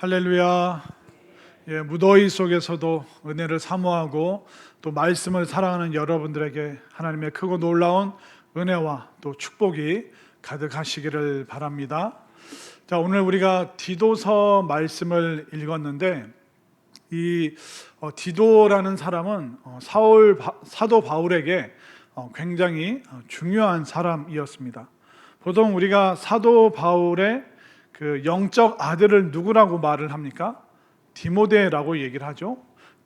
할렐루야. 무더위 속에서도 은혜를 사모하고 또 말씀을 사랑하는 여러분들에게 하나님의 크고 놀라운 은혜와 또 축복이 가득하시기를 바랍니다. 자, 오늘 우리가 디도서 말씀을 읽었는데 이 디도라는 사람은 사도 바울에게 굉장히 중요한 사람이었습니다. 보통 우리가 사도 바울의 그 영적 아들을 누구라고 말을 합니까? 디모데라고 얘기를 하죠.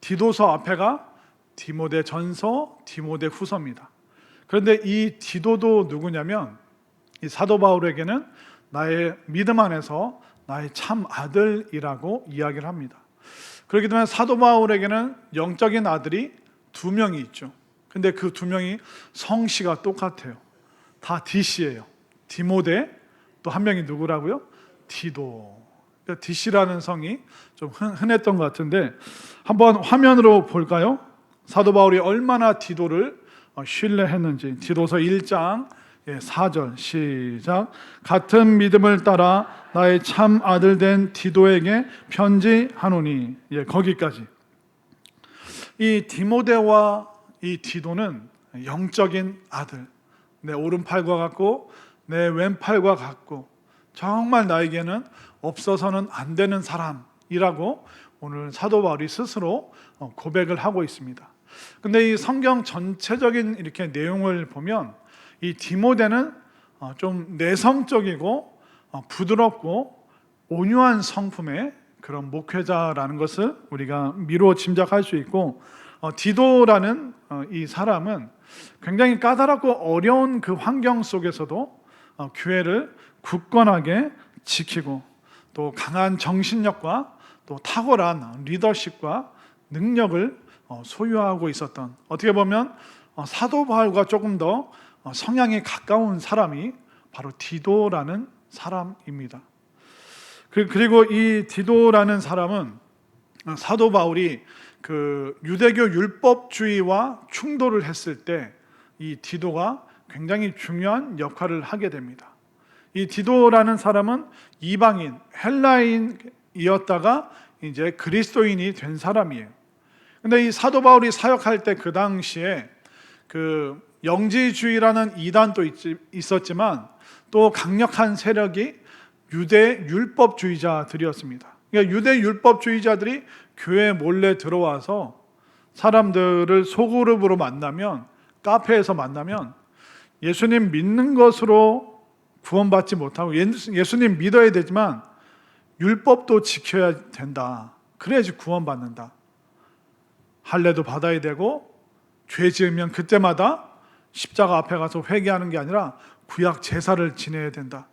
디도서 앞에가 디모데 전서, 디모데 후서입니다. 그런데 이 디도도 누구냐면 이 사도 바울에게는 나의 믿음 안에서 나의 참 아들이라고 이야기를 합니다. 그렇기 때문에 사도 바울에게는 영적인 아들이 두 명이 있죠. 근데 그 두 명이 성씨가 똑같아요. 다 D씨예요. 디모데, 또 한 명이 누구라고요? 디도. 그러니까 D씨라는 성이 좀 흔했던 것 같은데 한번 화면으로 볼까요? 사도 바울이 얼마나 디도를 신뢰했는지. 디도서 1장 4절 시작. 같은 믿음을 따라 나의 참 아들 된 디도에게 편지하노니. 거기까지. 이 디모데와 이 디도는 영적인 아들, 내 오른팔과 같고 내 왼팔과 같고 정말 나에게는 없어서는 안 되는 사람이라고 오늘 사도 바울이 스스로 고백을 하고 있습니다. 근데 이 성경 전체적인 이렇게 내용을 보면 이 디모데는 좀 내성적이고 부드럽고 온유한 성품의 그런 목회자라는 것을 우리가 미루어 짐작할 수 있고, 디도라는 이 사람은 굉장히 까다롭고 어려운 그 환경 속에서도 교회를 굳건하게 지키고 또 강한 정신력과 또 탁월한 리더십과 능력을 소유하고 있었던, 어떻게 보면 사도 바울과 조금 더 성향이 가까운 사람이 바로 디도라는 사람입니다. 그리고 이 디도라는 사람은 사도 바울이 그 유대교 율법주의와 충돌을 했을 때 이 디도가 굉장히 중요한 역할을 하게 됩니다. 이 디도라는 사람은 이방인, 헬라인이었다가 이제 그리스도인이 된 사람이에요. 근데 이 사도 바울이 사역할 때 그 당시에 그 영지주의라는 이단도 있었지만 또 강력한 세력이 유대 율법주의자들이었습니다. 그러니까 유대 율법주의자들이 교회에 몰래 들어와서 사람들을 소그룹으로 만나면, 카페에서 만나면 예수님 믿는 것으로 구원받지 못하고 예수님 믿어야 되지만 율법도 지켜야 된다. 그래야지 구원받는다. 할례도 받아야 되고 죄 지으면 그때마다 십자가 앞에 가서 회개하는 게 아니라 구약 제사를 지내야 된다.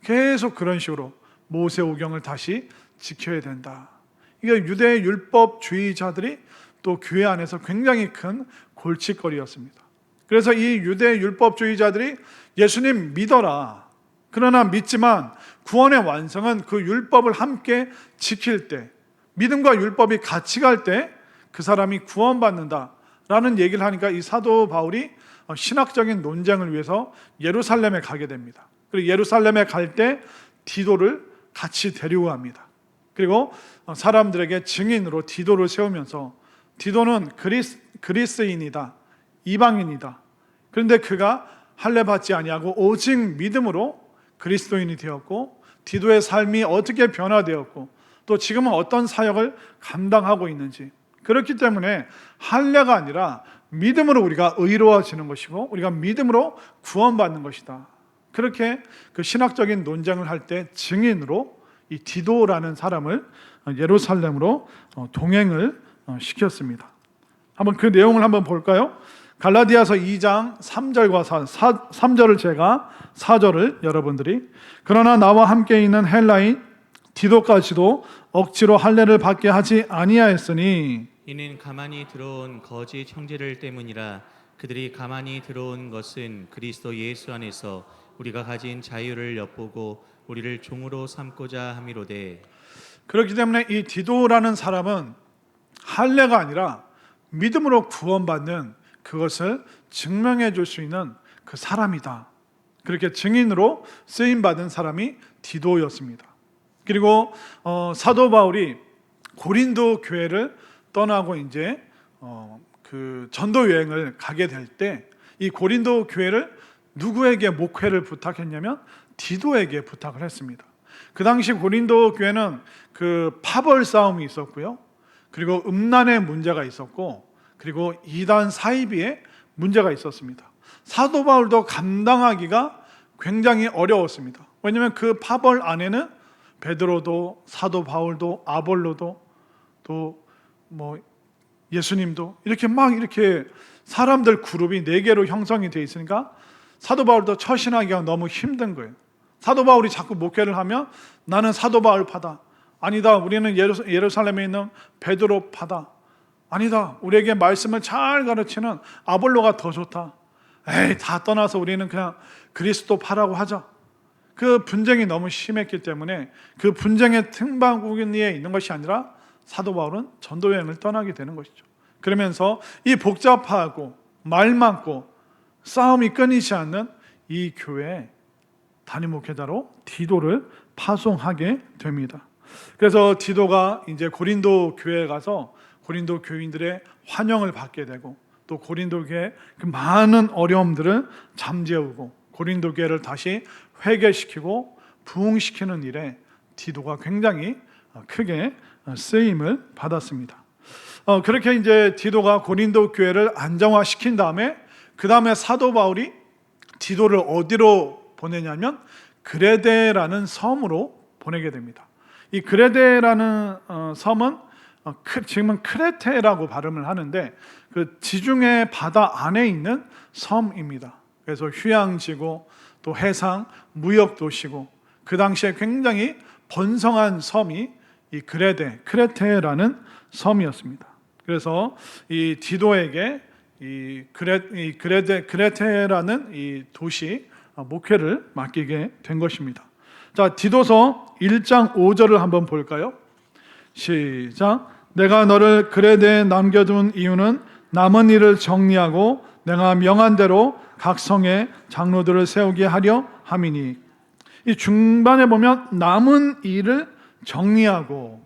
계속 그런 식으로 모세오경을 다시 지켜야 된다. 이게 유대 율법주의자들이 또 교회 안에서 굉장히 큰 골칫거리였습니다. 그래서 이 유대 율법주의자들이 예수님 믿어라. 그러나 믿지만 구원의 완성은 그 율법을 함께 지킬 때, 믿음과 율법이 같이 갈 때 그 사람이 구원받는다라는 얘기를 하니까 이 사도 바울이 신학적인 논쟁을 위해서 예루살렘에 가게 됩니다. 그리고 예루살렘에 갈 때 디도를 같이 데리고 갑니다. 그리고 사람들에게 증인으로 디도를 세우면서, 디도는 그리스인이다, 이방인이다. 그런데 그가 할례 받지 아니하고 오직 믿음으로 그리스도인이 되었고, 디도의 삶이 어떻게 변화되었고 또 지금은 어떤 사역을 감당하고 있는지, 그렇기 때문에 할례가 아니라 믿음으로 우리가 의로워지는 것이고 우리가 믿음으로 구원받는 것이다. 그렇게 그 신학적인 논쟁을 할 때 증인으로 이 디도라는 사람을 예루살렘으로 동행을 시켰습니다. 한번 그 내용을 한번 볼까요? 갈라디아서 2장 3절과 3절을 제가 4절을 여러분들이, 그러나 나와 함께 있는 헬라인 디도까지도 억지로 할례를 받게 하지 아니하였으니, 이는 가만히 들어온 거짓 형제들 때문이라. 그들이 가만히 들어온 것은 그리스도 예수 안에서 우리가 가진 자유를 엿보고 우리를 종으로 삼고자 함이로되. 그렇기 때문에 이 디도라는 사람은 할례가 아니라 믿음으로 구원받는 그것을 증명해 줄 수 있는 그 사람이다. 그렇게 증인으로 쓰임받은 사람이 디도였습니다. 그리고 사도 바울이 고린도 교회를 떠나고 이제 그 전도 여행을 가게 될 때 이 고린도 교회를 누구에게 목회를 부탁했냐면 디도에게 부탁을 했습니다. 그 당시 고린도 교회는 그 파벌 싸움이 있었고요. 그리고 음란의 문제가 있었고, 그리고 이단 사이비의 문제가 있었습니다. 사도 바울도 감당하기가 굉장히 어려웠습니다. 왜냐하면 그 파벌 안에는 베드로도 사도 바울도 아볼로도 또 뭐 예수님도 이렇게 막 이렇게 사람들 그룹이 4개로 형성이 되어 있으니까 사도 바울도 처신하기가 너무 힘든 거예요. 사도 바울이 자꾸 목회를 하면 나는 사도 바울파다. 아니다, 우리는 예루살렘에 있는 베드로파다. 아니다, 우리에게 말씀을 잘 가르치는 아볼로가 더 좋다. 에이, 다 떠나서 우리는 그냥 그리스도파라고 하자. 그 분쟁이 너무 심했기 때문에 그 분쟁의 등반구기에 있는 것이 아니라 사도 바울은 전도 여행을 떠나게 되는 것이죠. 그러면서 이 복잡하고 말 많고 싸움이 끊이지 않는 이 교회에 담임 목회자로 디도를 파송하게 됩니다. 그래서 디도가 이제 고린도 교회에 가서 고린도 교인들의 환영을 받게 되고, 또 고린도 교회의 그 많은 어려움들을 잠재우고 고린도 교회를 다시 회개시키고 부흥시키는 일에 디도가 굉장히 크게 쓰임을 받았습니다. 그렇게 이제 디도가 고린도 교회를 안정화시킨 다음에 그 다음에 사도 바울이 디도를 어디로 보내냐면 그레데라는 섬으로 보내게 됩니다. 이 그레데라는 섬은 지금은 크레테라고 발음을 하는데 그 지중해 바다 안에 있는 섬입니다. 그래서 휴양지고 또 해상 무역 도시고 그 당시에 굉장히 번성한 섬이 이 크레테라는 섬이었습니다. 그래서 이 디도에게 이 크레테라는 이 도시 목회를 맡기게 된 것입니다. 자, 디도서 1장 5절을 한번 볼까요? 시작. 내가 너를 그레데에 남겨둔 이유는 남은 일을 정리하고 내가 명한 대로 각 성에 장로들을 세우게 하려 함이니. 이 중반에 보면 남은 일을 정리하고,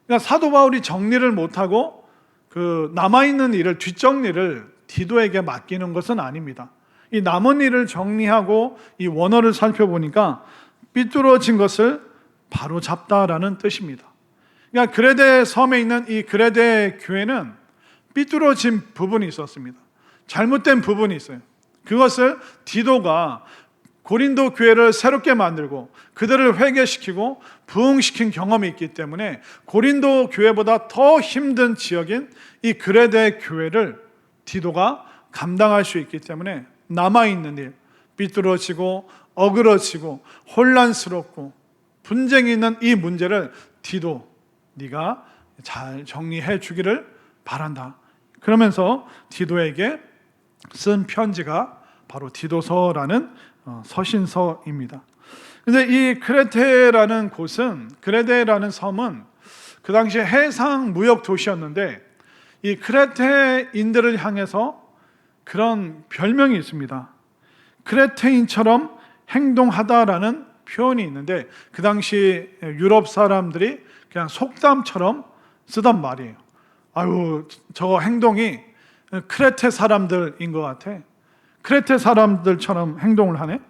그러니까 사도 바울이 정리를 못하고 그 남아있는 일을, 뒷정리를 디도에게 맡기는 것은 아닙니다. 이 남은 일을 정리하고 이 원어를 살펴보니까 삐뚤어진 것을 바로 잡다라는 뜻입니다. 그러니까 그레데 섬에 있는 이 그레데 교회는 삐뚤어진 부분이 있었습니다. 잘못된 부분이 있어요. 그것을 디도가 고린도 교회를 새롭게 만들고 그들을 회개시키고 부흥시킨 경험이 있기 때문에 고린도 교회보다 더 힘든 지역인 이 그레데 교회를 디도가 감당할 수 있기 때문에 남아있는 일, 삐뚤어지고 어그러지고 혼란스럽고 분쟁이 있는 이 문제를 디도, 네가 잘 정리해 주기를 바란다. 그러면서 디도에게 쓴 편지가 바로 디도서라는 서신서입니다. 근데 이 크레테라는 곳은, 크레테라는 섬은 그 당시 해상 무역 도시였는데 이 크레테인들을 향해서 그런 별명이 있습니다. 크레테인처럼 행동하다라는 표현이 있는데 그 당시 유럽 사람들이 그냥 속담처럼 쓰던 말이에요. 아유, 저 행동이 크레테 사람들인 것 같아. 크레테 사람들처럼 행동을 하네.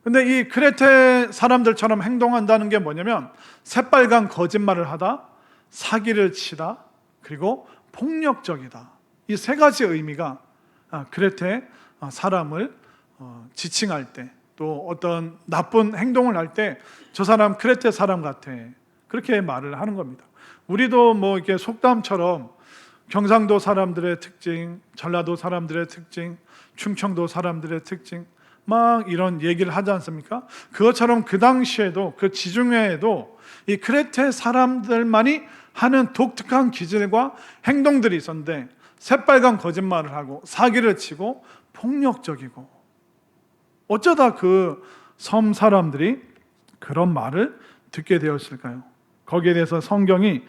근데 이 크레테 사람들처럼 행동한다는 게 뭐냐면 새빨간 거짓말을 하다, 사기를 치다, 그리고 폭력적이다. 이 3가지 의미가 크레테 사람을 지칭할 때, 또 어떤 나쁜 행동을 할 때 저 사람 크레테 사람 같아, 그렇게 말을 하는 겁니다. 우리도 뭐 이렇게 속담처럼 경상도 사람들의 특징, 전라도 사람들의 특징, 충청도 사람들의 특징 막 이런 얘기를 하지 않습니까? 그것처럼 그 당시에도, 그 지중해에도 이 크레테 사람들만이 하는 독특한 기질과 행동들이 있었는데 새빨간 거짓말을 하고 사기를 치고 폭력적이고, 어쩌다 그 섬 사람들이 그런 말을 듣게 되었을까요? 거기에 대해서 성경이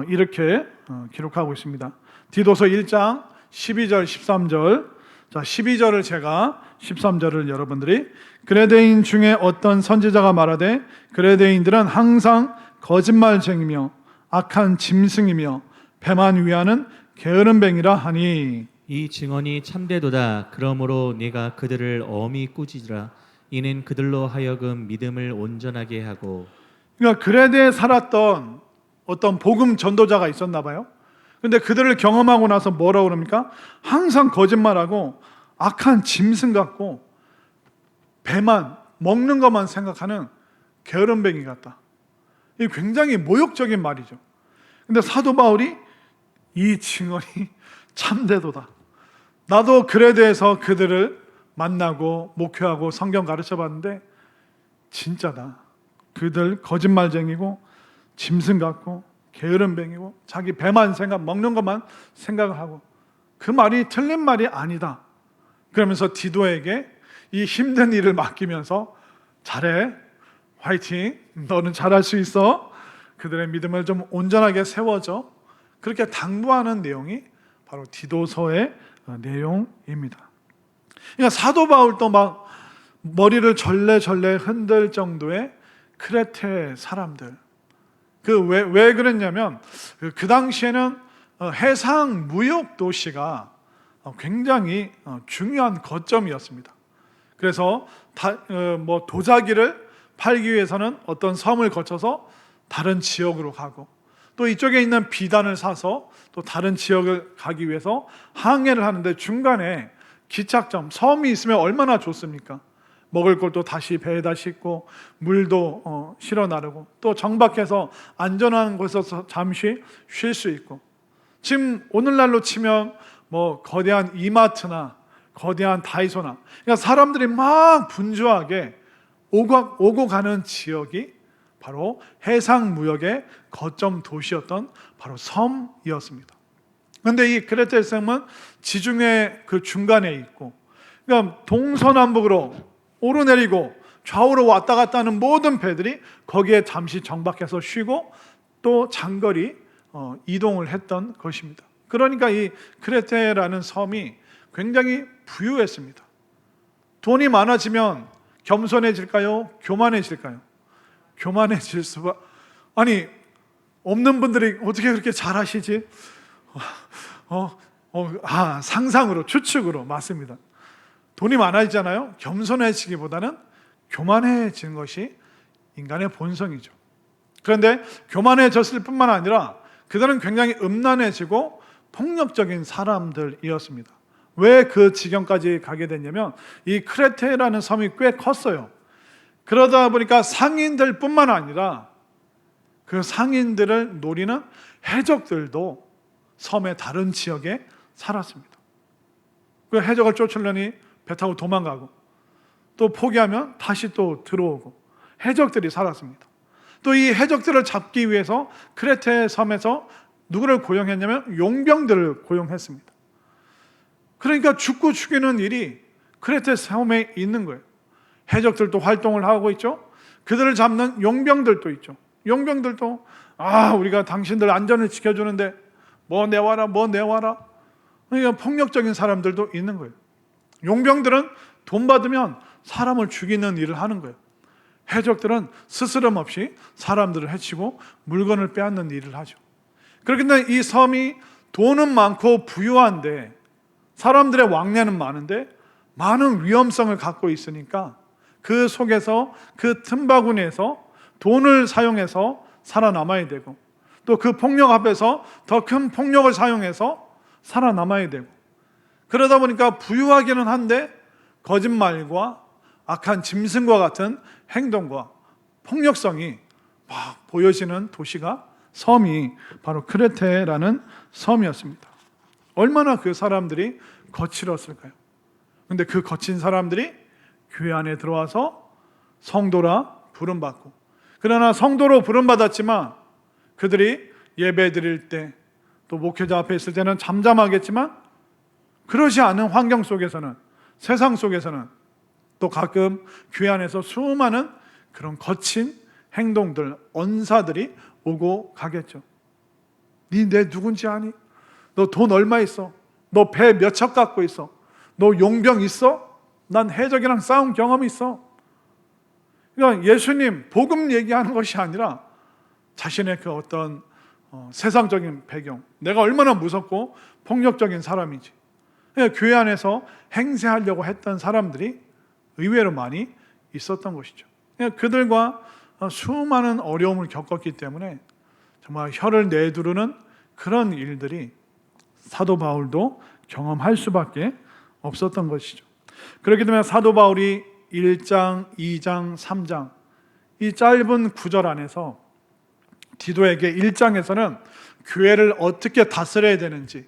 이렇게 기록하고 있습니다. 디도서 1장 12절 13절, 자, 12절을 제가 13절을 여러분들이 그레데인 중에 어떤 선지자가 말하되 그레데인들은 항상 거짓말쟁이며 악한 짐승이며 배만 위하는 게으름뱅이라 하니 이 증언이 참되도다. 그러므로 네가 그들을 엄히 꾸짖으라. 이는 그들로 하여금 믿음을 온전하게 하고. 그러니까 그레데에 살았던 어떤 복음 전도자가 있었나 봐요. 근데 그들을 경험하고 나서 뭐라고 그럽니까? 항상 거짓말하고 악한 짐승 같고 배만 먹는 것만 생각하는 게으름뱅이 같다. 이 굉장히 모욕적인 말이죠. 근데 사도 바울이 이 증언이 참되도다. 나도 그레데에서 그들을 만나고 목회하고 성경 가르쳐 봤는데 진짜다. 그들 거짓말쟁이고 짐승 같고 게으름뱅이고 자기 배만 생각, 먹는 것만 생각을 하고 그 말이 틀린 말이 아니다. 그러면서 디도에게 이 힘든 일을 맡기면서 잘해, 화이팅, 너는 잘할 수 있어, 그들의 믿음을 좀 온전하게 세워줘, 그렇게 당부하는 내용이 바로 디도서의 내용입니다. 그러니까 사도 바울도 막 머리를 절레절레 흔들 정도의 크레테 사람들. 왜 그랬냐면 그 당시에는 해상 무역 도시가 굉장히 중요한 거점이었습니다. 그래서 도자기를 팔기 위해서는 어떤 섬을 거쳐서 다른 지역으로 가고 또 이쪽에 있는 비단을 사서 또 다른 지역을 가기 위해서 항해를 하는데 중간에 기착점, 섬이 있으면 얼마나 좋습니까? 먹을 것도 다시 배에다 싣고 물도 실어 나르고 또 정박해서 안전한 곳에서 잠시 쉴 수 있고 지금 오늘날로 치면 뭐 거대한 이마트나 거대한 다이소나 그러니까 사람들이 막 분주하게 오고 가는 지역이 바로 해상 무역의 거점 도시였던 바로 섬이었습니다. 그런데 이 그레테 섬은 지중해 그 중간에 있고 그러니까 동서남북으로 오르내리고 좌우로 왔다 갔다 하는 모든 배들이 거기에 잠시 정박해서 쉬고 또 장거리 이동을 했던 것입니다. 그러니까 이 크레테라는 섬이 굉장히 부유했습니다. 돈이 많아지면 겸손해질까요? 교만해질까요? 교만해질 수가. 아니 없는 분들이 어떻게 그렇게 잘하시지? 상상으로 추측으로 맞습니다. 돈이 많아지잖아요. 겸손해지기보다는 교만해지는 것이 인간의 본성이죠. 그런데 교만해졌을 뿐만 아니라 그들은 굉장히 음란해지고 폭력적인 사람들이었습니다. 왜 그 지경까지 가게 됐냐면 이 크레테라는 섬이 꽤 컸어요. 그러다 보니까 상인들 뿐만 아니라 그 상인들을 노리는 해적들도 섬의 다른 지역에 살았습니다. 그 해적을 쫓으려니 배 타고 도망가고 또 포기하면 다시 또 들어오고 해적들이 살았습니다. 또 이 해적들을 잡기 위해서 크레테 섬에서 누구를 고용했냐면 용병들을 고용했습니다. 그러니까 죽고 죽이는 일이 크레테 섬에 있는 거예요. 해적들도 활동을 하고 있죠. 그들을 잡는 용병들도 있죠. 용병들도 우리가 당신들 안전을 지켜주는데 뭐 내와라. 그러니까 폭력적인 사람들도 있는 거예요. 용병들은 돈 받으면 사람을 죽이는 일을 하는 거예요. 해적들은 스스럼 없이 사람들을 해치고 물건을 빼앗는 일을 하죠. 그렇기 때문에 이 섬이 돈은 많고 부유한데 사람들의 왕래는 많은데 많은 위험성을 갖고 있으니까 그 속에서 그 틈바구니에서 돈을 사용해서 살아남아야 되고 또 그 폭력 앞에서 더 큰 폭력을 사용해서 살아남아야 되고 그러다 보니까 부유하기는 한데 거짓말과 악한 짐승과 같은 행동과 폭력성이 막 보여지는 도시가 섬이 바로 크레테라는 섬이었습니다. 얼마나 그 사람들이 거칠었을까요? 근데 그 거친 사람들이 교회 안에 들어와서 성도라 부름받고 그러나 성도로 부름받았지만 그들이 예배 드릴 때 또 목회자 앞에 있을 때는 잠잠하겠지만 그러지 않은 환경 속에서는 세상 속에서는 또 가끔 교회 안에서 수많은 그런 거친 행동들, 언사들이 오고 가겠죠. 네 내 누군지 아니? 너 돈 얼마 있어? 너 배 몇 척 갖고 있어? 너 용병 있어? 난 해적이랑 싸운 경험이 있어. 그러니까 예수님 복음 얘기하는 것이 아니라 자신의 그 어떤 세상적인 배경, 내가 얼마나 무섭고 폭력적인 사람인지, 그러니까 교회 안에서 행세하려고 했던 사람들이 의외로 많이 있었던 것이죠. 그러니까 그들과 수많은 어려움을 겪었기 때문에 정말 혀를 내두르는 그런 일들이 사도 바울도 경험할 수밖에 없었던 것이죠. 그렇기 때문에 사도 바울이 1장, 2장, 3장 이 짧은 구절 안에서 디도에게 1장에서는 교회를 어떻게 다스려야 되는지,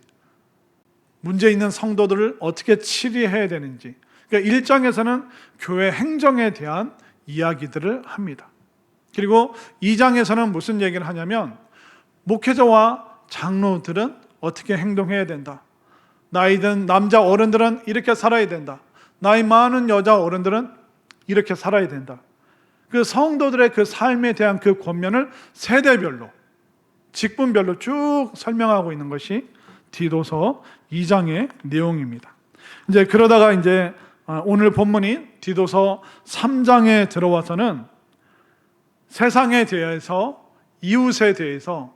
문제 있는 성도들을 어떻게 치리해야 되는지, 그러니까 1장에서는 교회 행정에 대한 이야기들을 합니다. 그리고 2장에서는 무슨 얘기를 하냐면 목회자와 장로들은 어떻게 행동해야 된다, 나이 든 남자 어른들은 이렇게 살아야 된다, 나이 많은 여자 어른들은 이렇게 살아야 된다. 그 성도들의 그 삶에 대한 그 권면을 세대별로, 직분별로 쭉 설명하고 있는 것이 디도서 2장의 내용입니다. 이제 그러다가 이제 오늘 본문인 디도서 3장에 들어와서는 세상에 대해서, 이웃에 대해서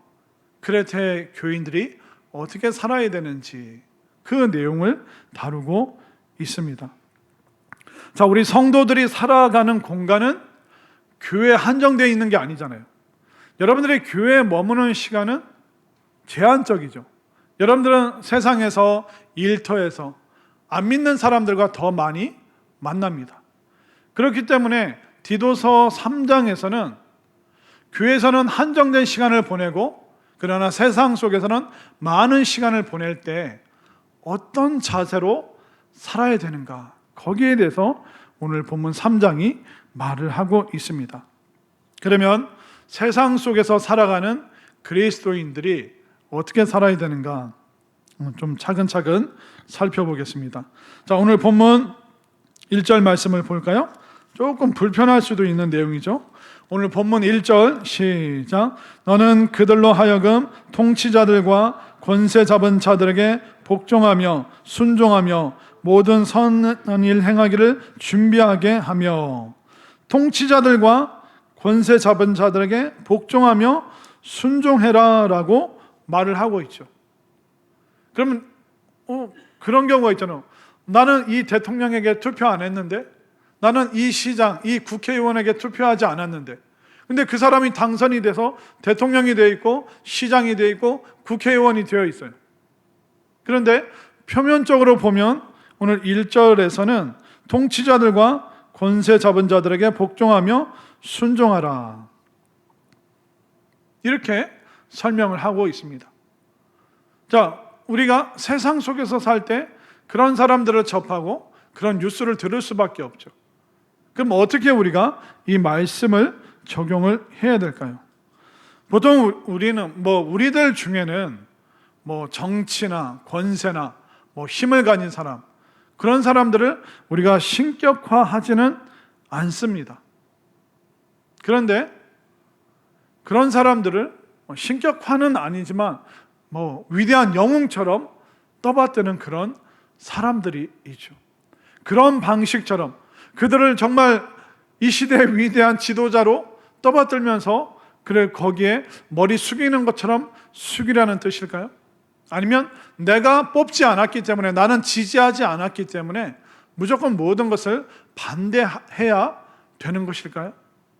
크레테 교인들이 어떻게 살아야 되는지 그 내용을 다루고 있습니다. 자, 우리 성도들이 살아가는 공간은 교회에 한정되어 있는 게 아니잖아요. 여러분들이 교회에 머무는 시간은 제한적이죠. 여러분들은 세상에서, 일터에서 안 믿는 사람들과 더 많이 만납니다. 그렇기 때문에 디도서 3장에서는 교회에서는 한정된 시간을 보내고, 그러나 세상 속에서는 많은 시간을 보낼 때 어떤 자세로 살아야 되는가, 거기에 대해서 오늘 본문 3장이 말을 하고 있습니다. 그러면 세상 속에서 살아가는 그리스도인들이 어떻게 살아야 되는가 좀 차근차근 살펴보겠습니다. 자, 오늘 본문 1절 말씀을 볼까요? 조금 불편할 수도 있는 내용이죠. 오늘 본문 1절 시작. 너는 그들로 하여금 통치자들과 권세 잡은 자들에게 복종하며 순종하며 모든 선한 일 행하기를 준비하게 하며, 통치자들과 권세 잡은 자들에게 복종하며 순종해라 라고 말을 하고 있죠. 그러면 그런 경우가 있잖아요. 나는 이 대통령에게 투표 안 했는데, 나는 이 시장, 이 국회의원에게 투표하지 않았는데, 근데 그 사람이 당선이 돼서 대통령이 되어 있고 시장이 되어 있고 국회의원이 되어 있어요. 그런데 표면적으로 보면 오늘 1절에서는 통치자들과 권세 잡은 자들에게 복종하며 순종하라, 이렇게 설명을 하고 있습니다. 자, 우리가 세상 속에서 살 때 그런 사람들을 접하고 그런 뉴스를 들을 수밖에 없죠. 그럼 어떻게 우리가 이 말씀을 적용을 해야 될까요? 보통 우리는 우리들 중에는 정치나 권세나 힘을 가진 사람, 그런 사람들을 우리가 신격화하지는 않습니다. 그런데 그런 사람들을 신격화는 아니지만 위대한 영웅처럼 떠받드는 그런 사람들이 있죠. 그런 방식처럼 그들을 정말 이 시대의 위대한 지도자로 떠받들면서 그래 거기에 머리 숙이는 것처럼 숙이라는 뜻일까요? 아니면 내가 뽑지 않았기 때문에, 나는 지지하지 않았기 때문에 무조건 모든 것을 반대해야 되는 것일까요?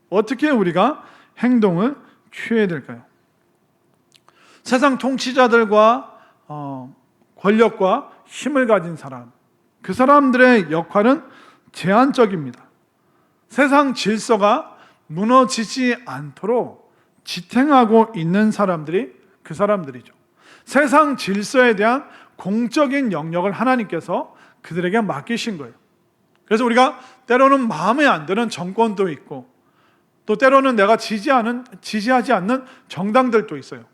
어떻게 우리가 행동을 취해야 될까요? 세상 통치자들과 권력과 힘을 가진 사람, 그 사람들의 역할은 제한적입니다. 세상 질서가 무너지지 않도록 지탱하고 있는 사람들이 그 사람들이죠. 세상 질서에 대한 공적인 영역을 하나님께서 그들에게 맡기신 거예요. 그래서 우리가 때로는 마음에 안 드는 정권도 있고, 또 때로는 내가 지지하지 않는 정당들도 있어요.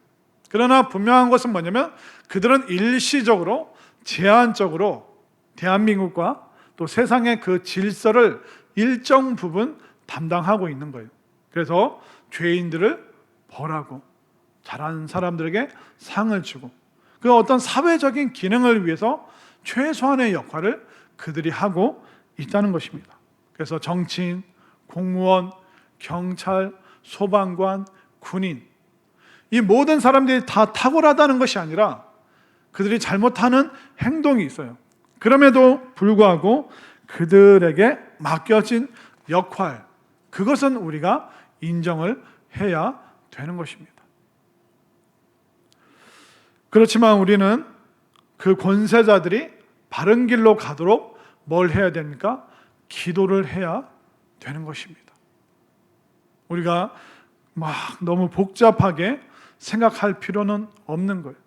그러나 분명한 것은 뭐냐면 그들은 일시적으로, 제한적으로 대한민국과 또 세상의 그 질서를 일정 부분 담당하고 있는 거예요. 그래서 죄인들을 벌하고 잘하는 사람들에게 상을 주고, 그 어떤 사회적인 기능을 위해서 최소한의 역할을 그들이 하고 있다는 것입니다. 그래서 정치인, 공무원, 경찰, 소방관, 군인, 이 모든 사람들이 다 탁월하다는 것이 아니라 그들이 잘못하는 행동이 있어요. 그럼에도 불구하고 그들에게 맡겨진 역할, 그것은 우리가 인정을 해야 되는 것입니다. 그렇지만 우리는 그 권세자들이 바른 길로 가도록 뭘 해야 됩니까? 기도를 해야 되는 것입니다. 우리가 막 너무 복잡하게 생각할 필요는 없는 거예요.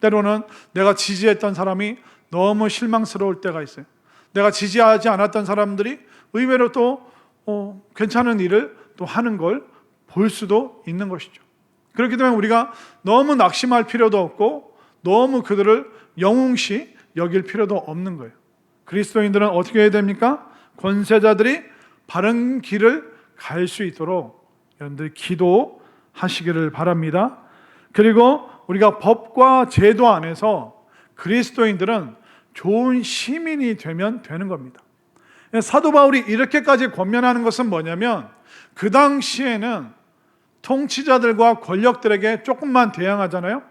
때로는 내가 지지했던 사람이 너무 실망스러울 때가 있어요. 내가 지지하지 않았던 사람들이 의외로 또 괜찮은 일을 또 하는 걸 볼 수도 있는 것이죠. 그렇기 때문에 우리가 너무 낙심할 필요도 없고 너무 그들을 영웅시 여길 필요도 없는 거예요. 그리스도인들은 어떻게 해야 됩니까? 권세자들이 바른 길을 갈 수 있도록 여러분들 기도하시기를 바랍니다. 그리고 우리가 법과 제도 안에서 그리스도인들은 좋은 시민이 되면 되는 겁니다. 사도 바울이 이렇게까지 권면하는 것은 뭐냐면 그 당시에는 통치자들과 권력들에게 조금만 대항하잖아요.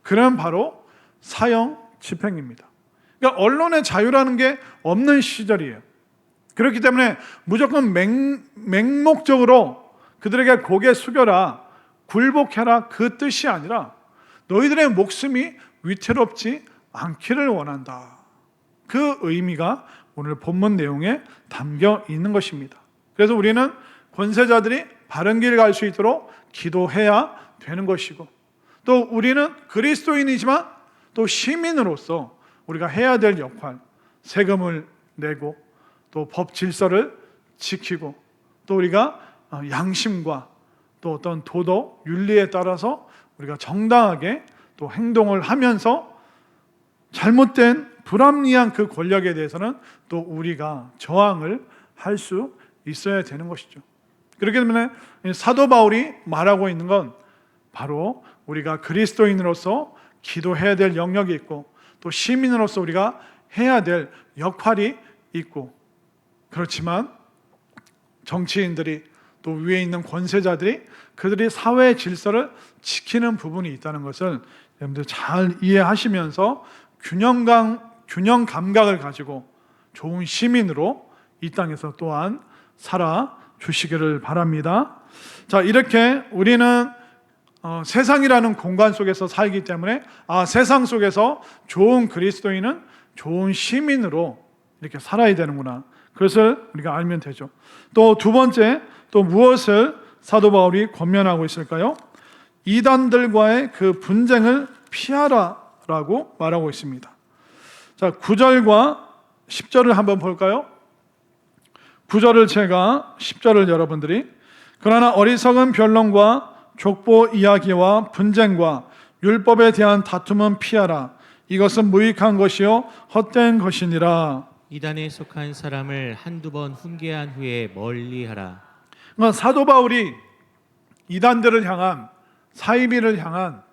그럼 바로 사형 집행입니다. 그러니까 언론의 자유라는 게 없는 시절이에요. 그렇기 때문에 무조건 맹목적으로 그들에게 고개 숙여라, 굴복해라, 그 뜻이 아니라 너희들의 목숨이 위태롭지 않기를 원한다. 그 의미가 오늘 본문 내용에 담겨 있는 것입니다. 그래서 우리는 권세자들이 바른 길 갈 수 있도록 기도해야 되는 것이고, 또 우리는 그리스도인이지만 또 시민으로서 우리가 해야 될 역할, 세금을 내고 또 법 질서를 지키고 또 우리가 양심과 또 어떤 도덕, 윤리에 따라서 우리가 정당하게 또 행동을 하면서 잘못된 불합리한 그 권력에 대해서는 또 우리가 저항을 할 수 있어야 되는 것이죠. 그렇기 때문에 사도 바울이 말하고 있는 건 바로 우리가 그리스도인으로서 기도해야 될 영역이 있고 또 시민으로서 우리가 해야 될 역할이 있고, 그렇지만 정치인들이 또 위에 있는 권세자들이 그들이 사회 질서를 지키는 부분이 있다는 것을 여러분들 잘 이해하시면서 균형 감각을 가지고 좋은 시민으로 이 땅에서 또한 살아 주시기를 바랍니다. 자, 이렇게 우리는 세상이라는 공간 속에서 살기 때문에 세상 속에서 좋은 그리스도인은 좋은 시민으로 이렇게 살아야 되는구나, 그것을 우리가 알면 되죠. 또 두 번째, 또 무엇을 사도 바울이 권면하고 있을까요? 이단들과의 그 분쟁을 피하라라고 말하고 있습니다. 자, 9절과 10절을 한번 볼까요? 9절을 제가 10절을 여러분들이, 그러나 어리석은 변론과 족보 이야기와 분쟁과 율법에 대한 다툼은 피하라. 이것은 무익한 것이요 헛된 것이니라. 이단에 속한 사람을 한두 번 훈계한 후에 멀리하라. 그러니까 사도 바울이 이단들을 향한, 사이비를 향한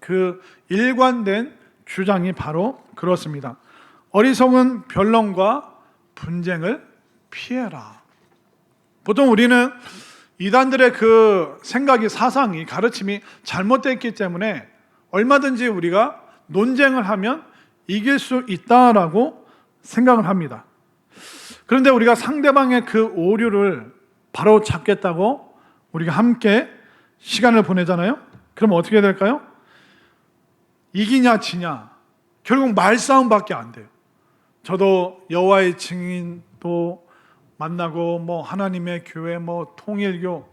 그 일관된 주장이 바로 그렇습니다. 어리석은 변론과 분쟁을 피해라. 보통 우리는 이단들의 그 생각이, 사상이, 가르침이 잘못됐기 때문에 얼마든지 우리가 논쟁을 하면 이길 수 있다라고 생각을 합니다. 그런데 우리가 상대방의 그 오류를 바로 잡겠다고 우리가 함께 시간을 보내잖아요. 그럼 어떻게 될까요? 이기냐 지냐, 결국 말싸움밖에 안 돼요. 저도 여호와의 증인도 만나고 하나님의 교회, 통일교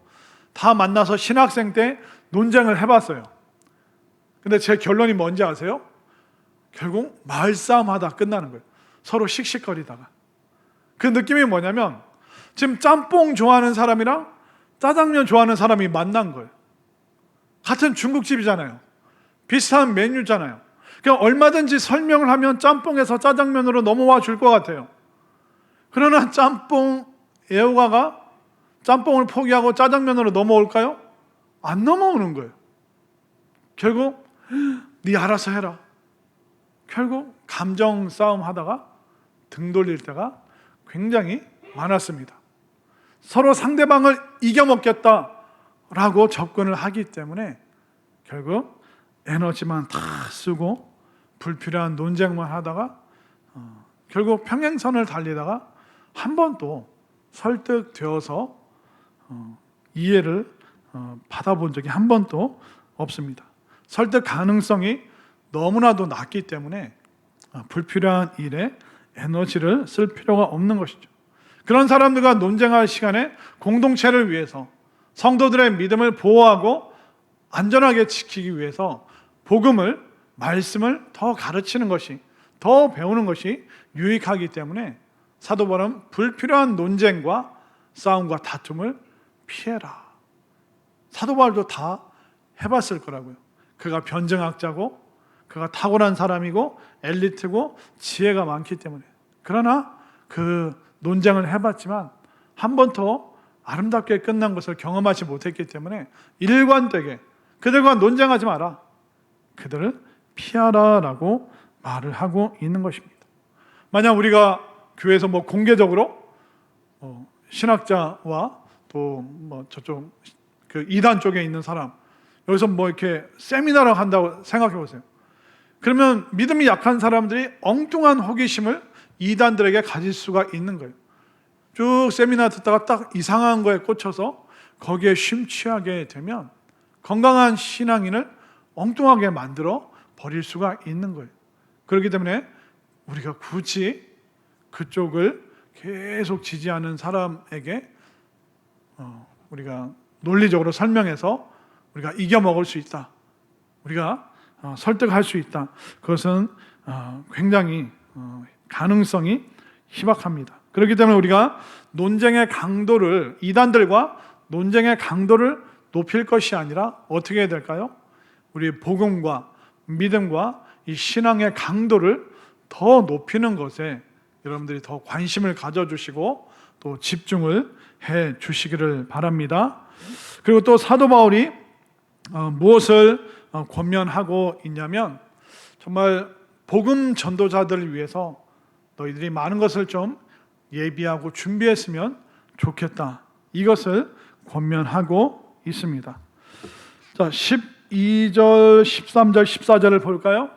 다 만나서 신학생 때 논쟁을 해봤어요. 근데 제 결론이 뭔지 아세요? 결국 말싸움하다 끝나는 거예요. 서로 씩씩거리다가. 그 느낌이 뭐냐면 지금 짬뽕 좋아하는 사람이랑 짜장면 좋아하는 사람이 만난 거예요. 같은 중국집이잖아요. 비슷한 메뉴잖아요. 그냥 얼마든지 설명을 하면 짬뽕에서 짜장면으로 넘어와 줄 것 같아요. 그러나 짬뽕 애호가가 짬뽕을 포기하고 짜장면으로 넘어올까요? 안 넘어오는 거예요. 결국 네 알아서 해라. 결국 감정 싸움 하다가 등 돌릴 때가 굉장히 많았습니다. 서로 상대방을 이겨먹겠다라고 접근을 하기 때문에 결국 에너지만 다 쓰고 불필요한 논쟁만 하다가 결국 평행선을 달리다가 한 번도 설득되어서 이해를 받아본 적이 한 번도 없습니다. 설득 가능성이 너무나도 낮기 때문에 불필요한 일에 에너지를 쓸 필요가 없는 것이죠. 그런 사람들과 논쟁할 시간에 공동체를 위해서 성도들의 믿음을 보호하고 안전하게 지키기 위해서 복음을, 말씀을 더 가르치는 것이, 더 배우는 것이 유익하기 때문에 사도 바울은 불필요한 논쟁과 싸움과 다툼을 피해라. 사도 바울도 다 해봤을 거라고요. 그가 변증학자고 그가 탁월한 사람이고 엘리트고 지혜가 많기 때문에. 그러나 그 논쟁을 해봤지만 한 번 더 아름답게 끝난 것을 경험하지 못했기 때문에 일관되게 그들과 논쟁하지 마라, 그들을 피하라라고 말을 하고 있는 것입니다. 만약 우리가 교회에서 공개적으로 신학자와 또 저쪽 그 이단 쪽에 있는 사람 여기서 이렇게 세미나를 한다고 생각해 보세요. 그러면 믿음이 약한 사람들이 엉뚱한 호기심을 이단들에게 가질 수가 있는 거예요. 쭉 세미나 듣다가 딱 이상한 거에 꽂혀서 거기에 심취하게 되면 건강한 신앙인을 엉뚱하게 만들어 버릴 수가 있는 거예요. 그렇기 때문에 우리가 굳이 그쪽을 계속 지지하는 사람에게 우리가 논리적으로 설명해서 우리가 이겨먹을 수 있다, 우리가 설득할 수 있다, 그것은 굉장히 가능성이 희박합니다. 그렇기 때문에 우리가 논쟁의 강도를, 이단들과 논쟁의 강도를 높일 것이 아니라 어떻게 해야 될까요? 우리 복음과 믿음과 이 신앙의 강도를 더 높이는 것에 여러분들이 더 관심을 가져주시고 또 집중을 해 주시기를 바랍니다. 그리고 또 사도 바울이 무엇을 권면하고 있냐면, 정말 복음 전도자들을 위해서 너희들이 많은 것을 좀 예비하고 준비했으면 좋겠다, 이것을 권면하고 있습니다. 자, 12절, 13절, 14절을 볼까요?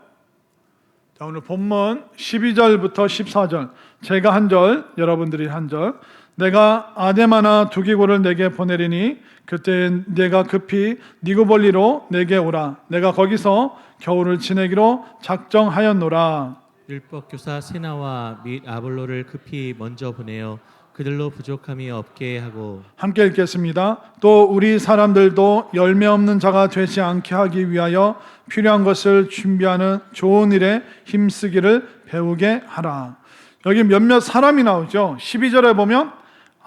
자, 오늘 본문 12절부터 14절, 제가 한 절, 여러분들이 한 절. 내가 아데마나 두기고를 내게 보내리니 그때 내가 급히 니고볼리로 내게 오라. 내가 거기서 겨울을 지내기로 작정하였노라. 율법교사 세나와 및 아볼로를 급히 먼저 보내어 그들로 부족함이 없게 하고. 함께 읽겠습니다. 또 우리 사람들도 열매 없는 자가 되지 않게 하기 위하여 필요한 것을 준비하는 좋은 일에 힘쓰기를 배우게 하라. 여기 몇몇 사람이 나오죠. 12절에 보면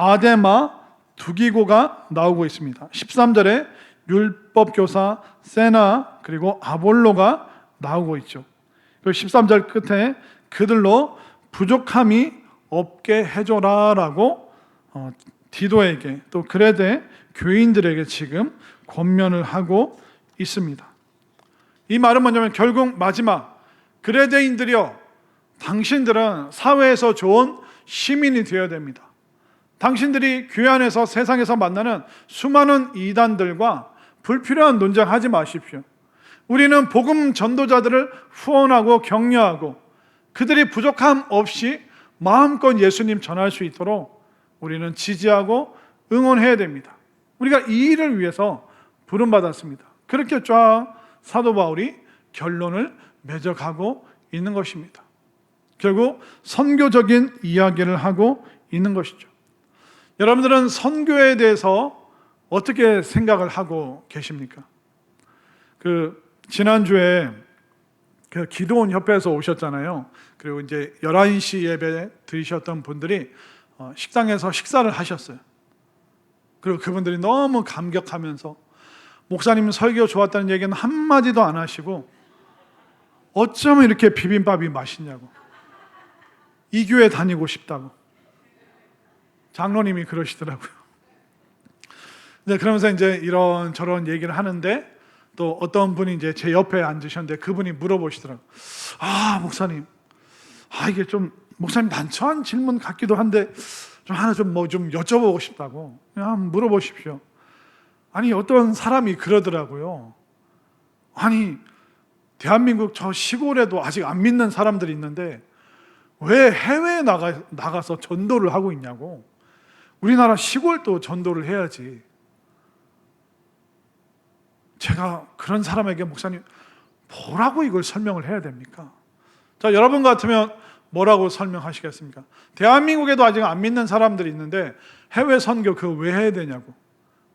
아데마, 두기고가 나오고 있습니다. 13절에 율법교사 세나 그리고 아볼로가 나오고 있죠. 그리고 13절 끝에 그들로 부족함이 없게 해줘라라고 디도에게 또 그레데 교인들에게 지금 권면을 하고 있습니다. 이 말은 뭐냐면 결국 마지막, 그레데인들이여, 당신들은 사회에서 좋은 시민이 되어야 됩니다. 당신들이 교회 안에서 세상에서 만나는 수많은 이단들과 불필요한 논쟁하지 마십시오. 우리는 복음 전도자들을 후원하고 격려하고 그들이 부족함 없이 마음껏 예수님 전할 수 있도록 우리는 지지하고 응원해야 됩니다. 우리가 이 일을 위해서 부름받았습니다. 그렇게 쫙 사도 바울이 결론을 맺어가고 있는 것입니다. 결국 선교적인 이야기를 하고 있는 것이죠. 여러분들은 선교에 대해서 어떻게 생각을 하고 계십니까? 지난주에 기도원 협회에서 오셨잖아요. 그리고 이제 11시 예배 드리셨던 분들이 식당에서 식사를 하셨어요. 그리고 그분들이 너무 감격하면서 목사님 설교 좋았다는 얘기는 한마디도 안 하시고 어쩌면 이렇게 비빔밥이 맛있냐고, 이 교회 다니고 싶다고 장로님이 그러시더라고요. 네, 그러면서 이제 이런 저런 얘기를 하는데 또 어떤 분이 이제 제 옆에 앉으셨는데 그분이 물어보시더라고요. 목사님, 이게 좀 목사님 난처한 질문 같기도 한데 좀 하나 좀 여쭤보고 싶다고. 그냥 한번 물어보십시오. 아니 어떤 사람이 그러더라고요. 아니 대한민국 저 시골에도 아직 안 믿는 사람들이 있는데 왜 해외에 나가서 전도를 하고 있냐고. 우리나라 시골도 전도를 해야지. 제가 그런 사람에게 목사님 뭐라고 이걸 설명을 해야 됩니까? 자, 여러분 같으면 뭐라고 설명하시겠습니까? 대한민국에도 아직 안 믿는 사람들이 있는데 해외 선교 그거 왜 해야 되냐고.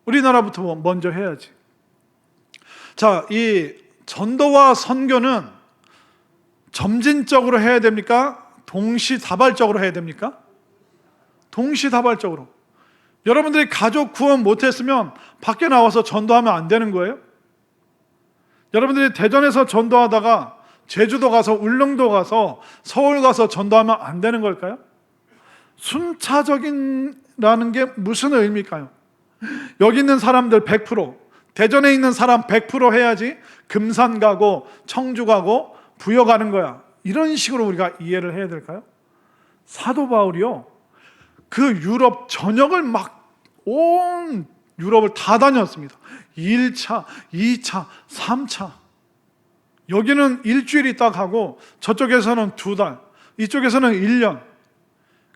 우리나라부터 먼저 해야지. 자, 이 전도와 선교는 점진적으로 해야 됩니까? 동시다발적으로 해야 됩니까? 동시다발적으로. 여러분들이 가족 구원 못했으면 밖에 나와서 전도하면 안 되는 거예요? 여러분들이 대전에서 전도하다가 제주도 가서 울릉도 가서 서울 가서 전도하면 안 되는 걸까요? 순차적인라는 게 무슨 의미일까요? 여기 있는 사람들 100%, 대전에 있는 사람 100% 해야지 금산 가고 청주 가고 부여 가는 거야. 이런 식으로 우리가 이해를 해야 될까요? 사도 바울이요, 그 유럽 전역을 온 유럽을 다 다녔습니다. 1차, 2차, 3차. 여기는 일주일 있다 가고 저쪽에서는 2달, 이쪽에서는 1년.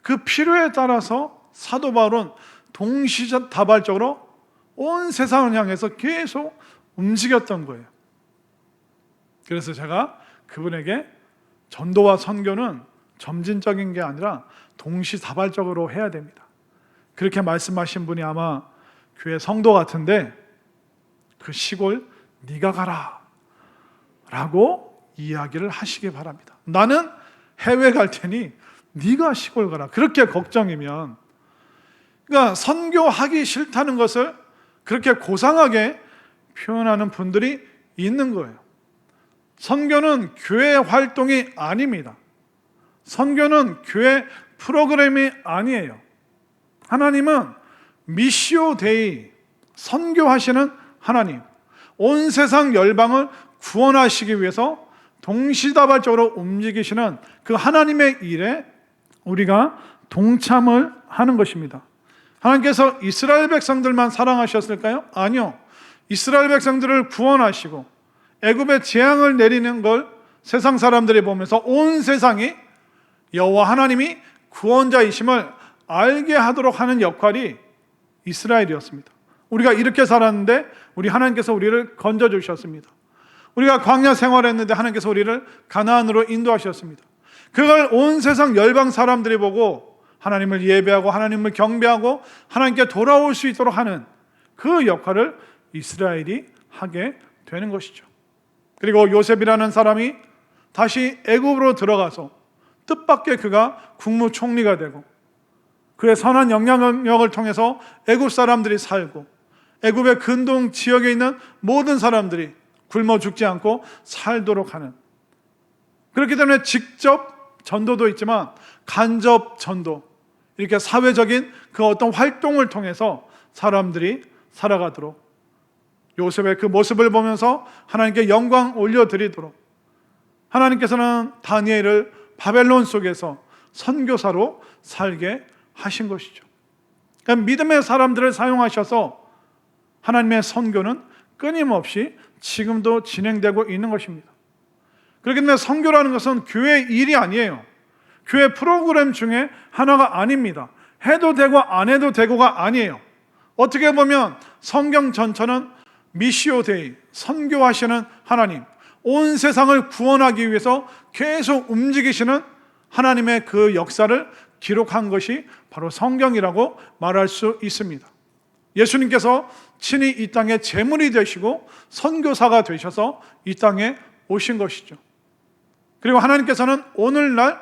그 필요에 따라서 사도 바울은 동시다발적으로 온 세상을 향해서 계속 움직였던 거예요. 그래서 제가 그분에게 전도와 선교는 점진적인 게 아니라 동시다발적으로 해야 됩니다. 그렇게 말씀하신 분이 아마 교회 성도 같은데, 그 시골 네가 가라 라고 이야기를 하시기 바랍니다. 나는 해외 갈 테니 네가 시골 가라. 그렇게 걱정이면, 그러니까 선교하기 싫다는 것을 그렇게 고상하게 표현하는 분들이 있는 거예요. 선교는 교회 활동이 아닙니다. 선교는 교회 프로그램이 아니에요. 하나님은 미시오 데이, 선교하시는 하나님, 온 세상 열방을 구원하시기 위해서 동시다발적으로 움직이시는 그 하나님의 일에 우리가 동참을 하는 것입니다. 하나님께서 이스라엘 백성들만 사랑하셨을까요? 아니요. 이스라엘 백성들을 구원하시고 애굽의 재앙을 내리는 걸 세상 사람들이 보면서 온 세상이 여호와 하나님이 구원자이심을 알게 하도록 하는 역할이 이스라엘이었습니다. 우리가 이렇게 살았는데 우리 하나님께서 우리를 건져주셨습니다. 우리가 광야 생활했는데 하나님께서 우리를 가나안으로 인도하셨습니다. 그걸 온 세상 열방 사람들이 보고 하나님을 예배하고 하나님을 경배하고 하나님께 돌아올 수 있도록 하는 그 역할을 이스라엘이 하게 되는 것이죠. 그리고 요셉이라는 사람이 다시 애굽으로 들어가서 뜻밖의 그가 국무총리가 되고 그의 선한 영향력을 통해서 애굽 사람들이 살고 애굽의 근동 지역에 있는 모든 사람들이 굶어 죽지 않고 살도록 하는, 그렇기 때문에 직접 전도도 있지만 간접 전도, 이렇게 사회적인 그 어떤 활동을 통해서 사람들이 살아가도록, 요셉의 그 모습을 보면서 하나님께 영광 올려드리도록 하나님께서는 다니엘을 바벨론 속에서 선교사로 살게 하신 것이죠. 그러니까 믿음의 사람들을 사용하셔서 하나님의 선교는 끊임없이 지금도 진행되고 있는 것입니다. 그렇기 때문에 선교라는 것은 교회의 일이 아니에요. 교회 프로그램 중에 하나가 아닙니다. 해도 되고 안 해도 되고가 아니에요. 어떻게 보면 성경 전체는 미시오 데이, 선교하시는 하나님, 온 세상을 구원하기 위해서 계속 움직이시는 하나님의 그 역사를 기록한 것이 바로 성경이라고 말할 수 있습니다. 예수님께서 친히 이 땅에 제물이 되시고 선교사가 되셔서 이 땅에 오신 것이죠. 그리고 하나님께서는 오늘날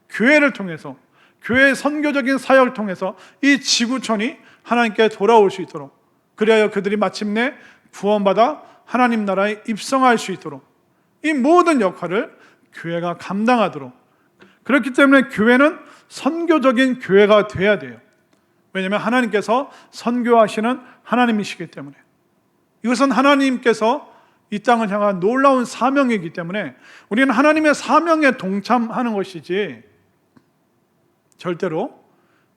교회를 통해서, 교회의 선교적인 사역을 통해서 이 지구촌이 하나님께 돌아올 수 있도록, 그리하여 그들이 마침내 구원받아 하나님 나라에 입성할 수 있도록 이 모든 역할을 교회가 감당하도록, 그렇기 때문에 교회는 선교적인 교회가 돼야 돼요. 왜냐하면 하나님께서 선교하시는 하나님이시기 때문에, 이것은 하나님께서 이 땅을 향한 놀라운 사명이기 때문에 우리는 하나님의 사명에 동참하는 것이지, 절대로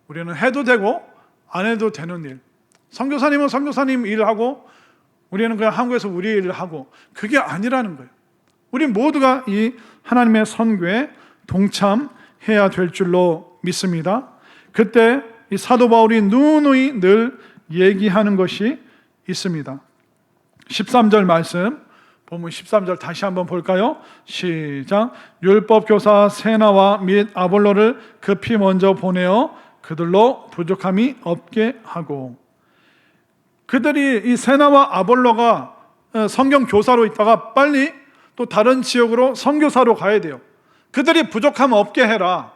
우리는 해도 되고 안 해도 되는 일, 선교사님은 선교사님 일하고 우리는 그냥 한국에서 우리 일을 하고, 그게 아니라는 거예요. 우리 모두가 이 하나님의 선교에 동참해야 될 줄로 믿습니다. 그때 이 사도 바울이 누누이 늘 얘기하는 것이 있습니다. 13절 말씀, 본문 13절 다시 한번 볼까요? 시작. 율법교사 세나와 및 아볼로를 급히 먼저 보내어 그들로 부족함이 없게 하고. 그들이 이 세나와 아볼로가 성경 교사로 있다가 빨리 또 다른 지역으로 선교사로 가야 돼요. 그들이 부족함 없게 해라.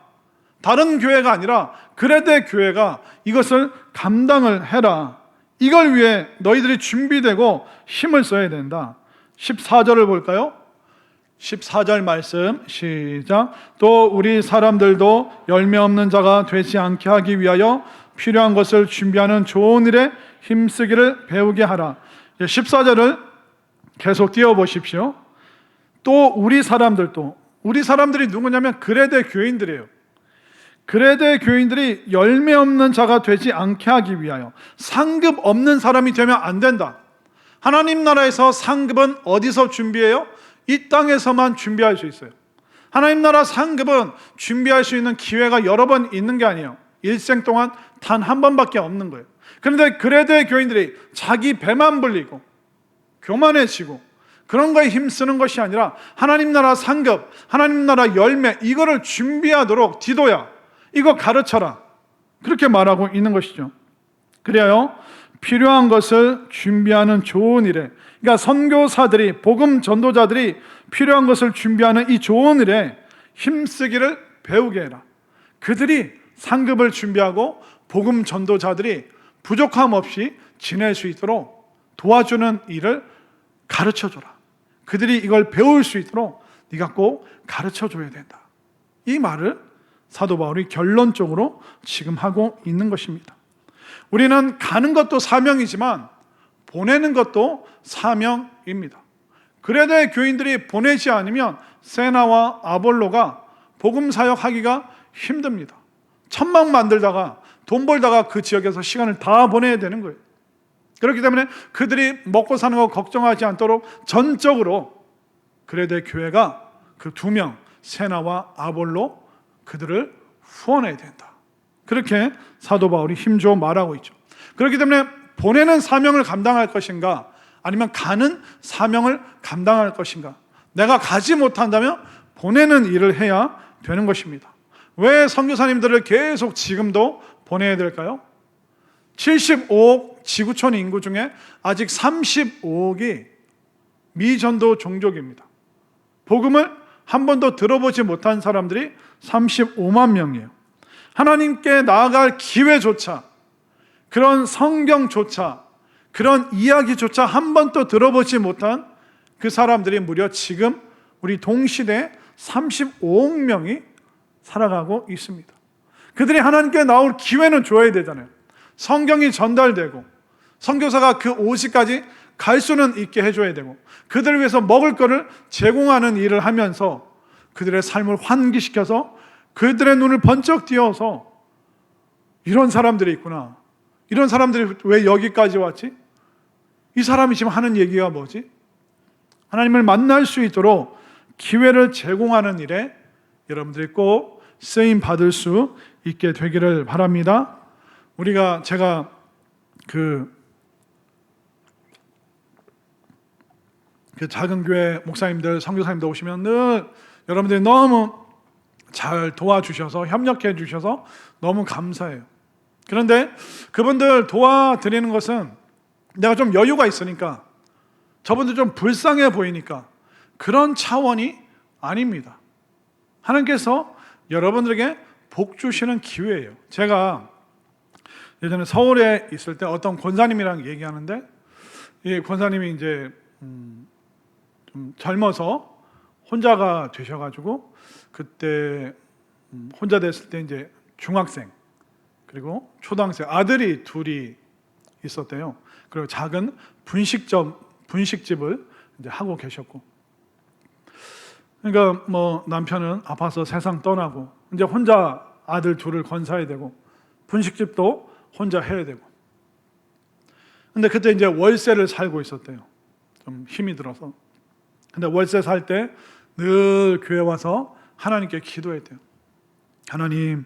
다른 교회가 아니라 그레데 교회가 이것을 감당을 해라. 이걸 위해 너희들이 준비되고 힘을 써야 된다. 14절을 볼까요? 14절 말씀 시작. 또 우리 사람들도 열매 없는 자가 되지 않게 하기 위하여 필요한 것을 준비하는 좋은 일에 힘쓰기를 배우게 하라. 14절을 계속 띄워보십시오. 또 우리 사람들도, 우리 사람들이 누구냐면 그레데 교인들이에요. 그레데 교인들이 열매 없는 자가 되지 않게 하기 위하여, 상급 없는 사람이 되면 안 된다. 하나님 나라에서 상급은 어디서 준비해요? 이 땅에서만 준비할 수 있어요. 하나님 나라 상급은 준비할 수 있는 기회가 여러 번 있는 게 아니에요. 일생 동안 단 한 번밖에 없는 거예요. 그런데 그레데 교인들이 자기 배만 불리고 교만해지고 그런 거에 힘쓰는 것이 아니라 하나님 나라 상급, 하나님 나라 열매, 이거를 준비하도록 디도야, 이거 가르쳐라, 그렇게 말하고 있는 것이죠. 그래요, 필요한 것을 준비하는 좋은 일에, 그러니까 선교사들이, 복음 전도자들이 필요한 것을 준비하는 이 좋은 일에 힘쓰기를 배우게 해라. 그들이 상급을 준비하고 복음 전도자들이 부족함 없이 지낼 수 있도록 도와주는 일을 가르쳐줘라. 그들이 이걸 배울 수 있도록 네가 꼭 가르쳐줘야 된다. 이 말을 사도 바울이 결론적으로 지금 하고 있는 것입니다. 우리는 가는 것도 사명이지만 보내는 것도 사명입니다. 그레데 교인들이 보내지 않으면 세나와 아볼로가 복음 사역하기가 힘듭니다. 천막 만들다가 돈 벌다가 그 지역에서 시간을 다 보내야 되는 거예요. 그렇기 때문에 그들이 먹고 사는 거 걱정하지 않도록 전적으로 그레데 교회가 그 두 명, 세나와 아볼로, 그들을 후원해야 된다. 그렇게 사도 바울이 힘주어 말하고 있죠. 그렇기 때문에 보내는 사명을 감당할 것인가, 아니면 가는 사명을 감당할 것인가. 내가 가지 못한다면 보내는 일을 해야 되는 것입니다. 왜 선교사님들을 계속 지금도 보내야 될까요? 75억 지구촌 인구 중에 아직 35억이 미전도 종족입니다. 복음을 한 번도 들어보지 못한 사람들이 35만 명이에요. 하나님께 나아갈 기회조차, 그런 성경조차, 그런 이야기조차 한 번도 들어보지 못한 그 사람들이 무려 지금 우리 동시대에 35억 명이 살아가고 있습니다. 그들이 하나님께 나올 기회는 줘야 되잖아요. 성경이 전달되고 선교사가 그 오시까지 갈 수는 있게 해줘야 되고, 그들을 위해서 먹을 것을 제공하는 일을 하면서 그들의 삶을 환기시켜서 그들의 눈을 번쩍 띄어서 이런 사람들이 있구나, 이런 사람들이 왜 여기까지 왔지? 이 사람이 지금 하는 얘기가 뭐지? 하나님을 만날 수 있도록 기회를 제공하는 일에 여러분들이 꼭 쓰임 받을 수 있게 되기를 바랍니다. 제가 그 작은 교회 목사님들, 선교사님들 오시면 늘 여러분들이 너무 잘 도와주셔서, 협력해 주셔서 너무 감사해요. 그런데 그분들 도와드리는 것은 내가 좀 여유가 있으니까, 저분들 좀 불쌍해 보이니까, 그런 차원이 아닙니다. 하나님께서 여러분들에게 복 주시는 기회예요. 제가 예전에 서울에 있을 때 어떤 권사님이랑 얘기하는데, 이 권사님이 이제 좀 젊어서 혼자가 되셔가지고, 그때 혼자 됐을 때 이제 중학생 그리고 초등학생 아들이 둘이 있었대요. 그리고 작은 분식집을 이제 하고 계셨고, 그러니까 뭐 남편은 아파서 세상 떠나고 이제 혼자 아들 둘을 건사해야 되고 분식집도 혼자 해야 되고. 근데 그때 이제 월세를 살고 있었대요. 좀 힘이 들어서. 근데 월세 살 때 늘 교회 와서 하나님께 기도했대요. 하나님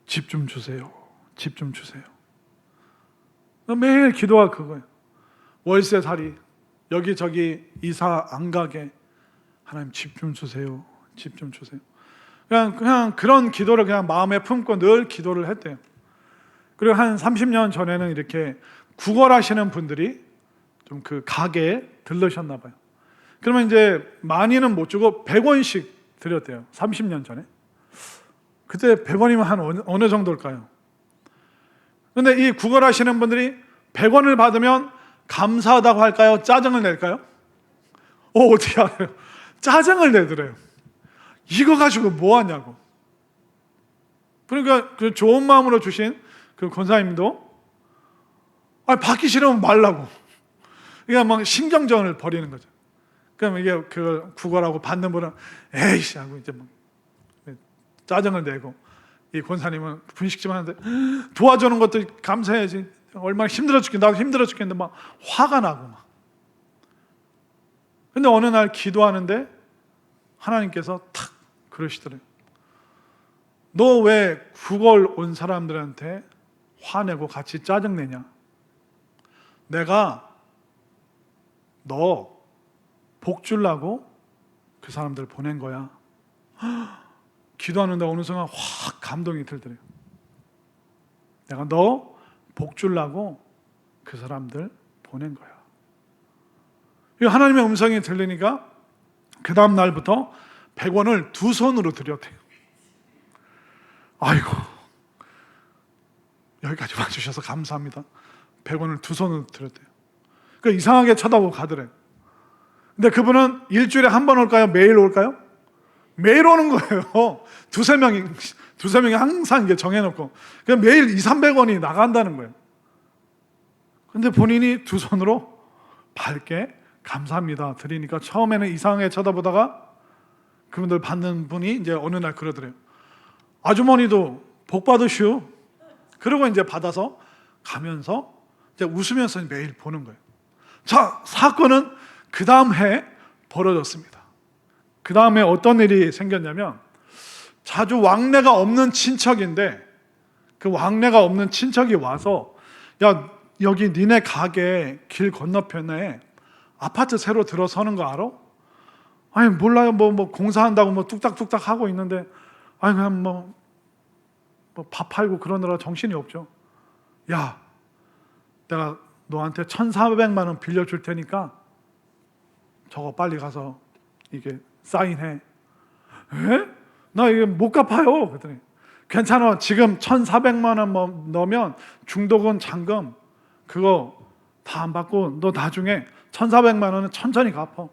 집 좀 주세요. 집 좀 주세요. 매일 기도가 그거예요. 월세 살이 여기저기 이사 안 가게 하나님 집 좀 주세요. 집 좀 주세요. 그냥 그런 기도를 그냥 마음에 품고 늘 기도를 했대요. 그리고 한 30년 전에는 이렇게 구걸하시는 분들이 좀 그 가게에 들르셨나 봐요. 그러면 이제 많이는 못 주고 100원씩 드렸대요. 30년 전에. 그때 100원이면 한 어느 정도일까요? 근데 이 구걸하시는 분들이 100원을 받으면 감사하다고 할까요? 짜증을 낼까요? 어떻게 알아요? 짜증을 내더래요. 이거 가지고 뭐 하냐고. 그러니까 그 좋은 마음으로 주신 그 권사님도 받기 싫으면 말라고. 그러니까 막 신경전을 벌이는 거죠. 그럼 이게 그걸 구걸하고 받는 분은 에이씨 하고 이제 막 짜증을 내고, 이 권사님은 분식집 하는데 도와주는 것도 감사해야지. 얼마나 힘들어 죽겠는데, 나도 힘들어 죽겠는데 막 화가 나고 막. 근데 어느 날 기도하는데 하나님께서 탁 그러시더래요. 너 왜 구걸 온 사람들한테 화내고 같이 짜증내냐? 내가 너 복 주려고 그 사람들 보낸 거야. 기도하는데 어느 순간 확 감동이 들더래요. 내가 너 복 주려고 그 사람들 보낸 거야. 하나님의 음성이 들리니까 그 다음 날부터 100원을 두 손으로 드렸대요. 아이고, 여기까지 와주셔서 감사합니다. 100원을 두 손으로 드렸대요. 그러니까 이상하게 쳐다보고 가더래요. 근데 그분은 일주일에 한 번 올까요? 매일 올까요? 매일 오는 거예요. 두세 명이 항상 이게 정해놓고. 그냥 매일 200-300원이 나간다는 거예요. 근데 본인이 두 손으로 밝게 감사합니다 드리니까 처음에는 이상하게 쳐다보다가 그분들 받는 분이 이제 어느 날 그러더래요. 아주머니도 복 받으시오. 그러고 이제 받아서 가면서 이제 웃으면서 매일 보는 거예요. 자, 사건은 그 다음 해에 벌어졌습니다. 그 다음에 어떤 일이 생겼냐면, 자주 왕래가 없는 친척인데 그 왕래가 없는 친척이 와서, 야, 여기 니네 가게 길 건너편에 아파트 새로 들어서는 거 알아? 아니 몰라요. 뭐 공사한다고 뭐 뚝딱뚝딱 하고 있는데, 아니 그냥 뭐 밥 팔고 그러느라 정신이 없죠. 야, 내가 너한테 1,400만 원 빌려줄 테니까 저거 빨리 가서 이게 사인해. 에? 나 이거 못 갚아요. 그랬더니 괜찮아. 지금 1,400만 원 넣으면 중도금 잔금 그거 다 안 받고 너 나중에 1,400만 원은 천천히 갚어.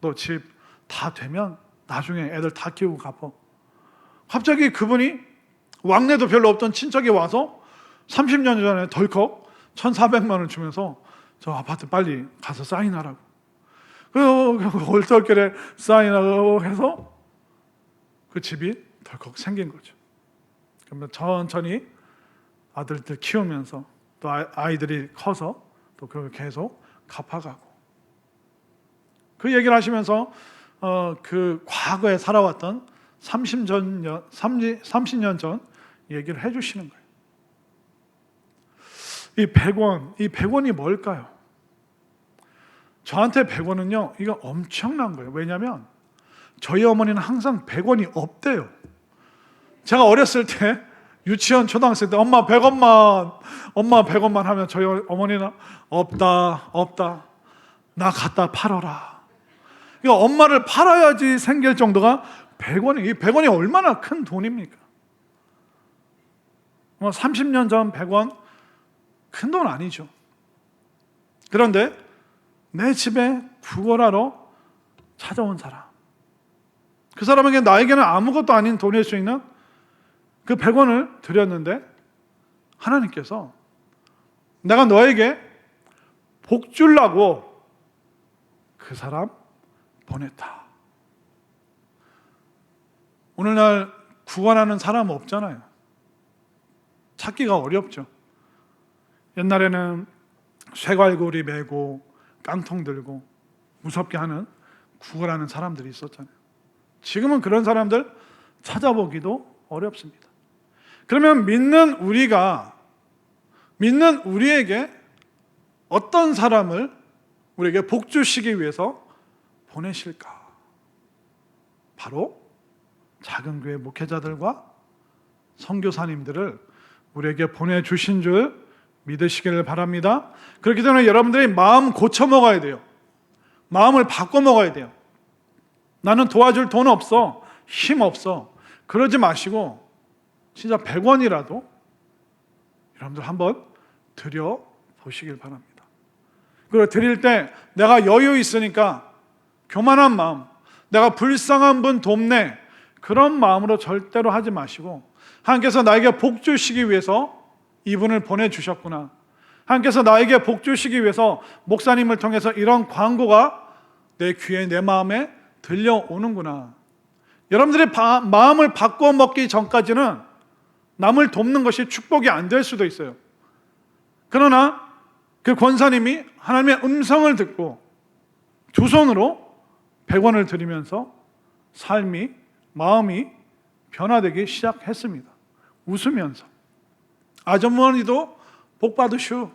너 집 다 되면 나중에 애들 다 키우고 갚어. 갑자기 그분이 왕래도 별로 없던 친척이 와서 30년 전에 덜컥 1,400만 원 주면서 저 아파트 빨리 가서 사인하라고. 그 얼떨결에 사인하고 해서 그 집이 덜컥 생긴 거죠. 그러면 천천히 아들들 키우면서 또 아이들이 커서 또 그걸 계속 갚아가고. 그 얘기를 하시면서 그 과거에 살아왔던 30년 전 얘기를 해주시는 거예요. 이 100원이 뭘까요? 저한테 100원은요, 이거 엄청난 거예요. 왜냐하면 저희 어머니는 항상 100원이 없대요. 제가 어렸을 때 유치원 초등학생 때 엄마 100원만 하면 저희 어머니는 없다 나 갖다 팔아라. 이거 엄마를 팔아야지 생길 정도가 100원이, 이 100원이 얼마나 큰 돈입니까? 30년 전 100원 큰 돈 아니죠. 그런데 내 집에 구걸하러 찾아온 사람, 그 사람에게 나에게는 아무것도 아닌 돈일 수 있는 그 100원을 드렸는데 하나님께서 내가 너에게 복 주려고 그 사람 보냈다. 오늘날 구원하는 사람 없잖아요. 찾기가 어렵죠. 옛날에는 쇠갈고리 메고 깡통 들고 무섭게 하는 구걸하는 사람들이 있었잖아요. 지금은 그런 사람들 찾아보기도 어렵습니다. 그러면 믿는 우리에게 어떤 사람을 우리에게 복 주시기 위해서 보내실까? 바로 작은 교회 목회자들과 선교사님들을 우리에게 보내주신 줄 믿으시기를 바랍니다. 그렇기 때문에 여러분들이 마음 고쳐 먹어야 돼요. 마음을 바꿔 먹어야 돼요. 나는 도와줄 돈 없어, 힘 없어, 그러지 마시고 진짜 100원이라도 여러분들 한번 드려 보시길 바랍니다. 그리고 드릴 때 내가 여유 있으니까 교만한 마음, 내가 불쌍한 분 돕네, 그런 마음으로 절대로 하지 마시고, 하나님께서 나에게 복 주시기 위해서 이분을 보내주셨구나, 하나님께서 나에게 복 주시기 위해서 목사님을 통해서 이런 광고가 내 귀에 내 마음에 들려오는구나. 여러분들의 마음을 바꿔 먹기 전까지는 남을 돕는 것이 축복이 안 될 수도 있어요. 그러나 그 권사님이 하나님의 음성을 듣고 두 손으로 100원을 드리면서 삶이, 마음이 변화되기 시작했습니다. 웃으면서 아주머니도 복 받으슈.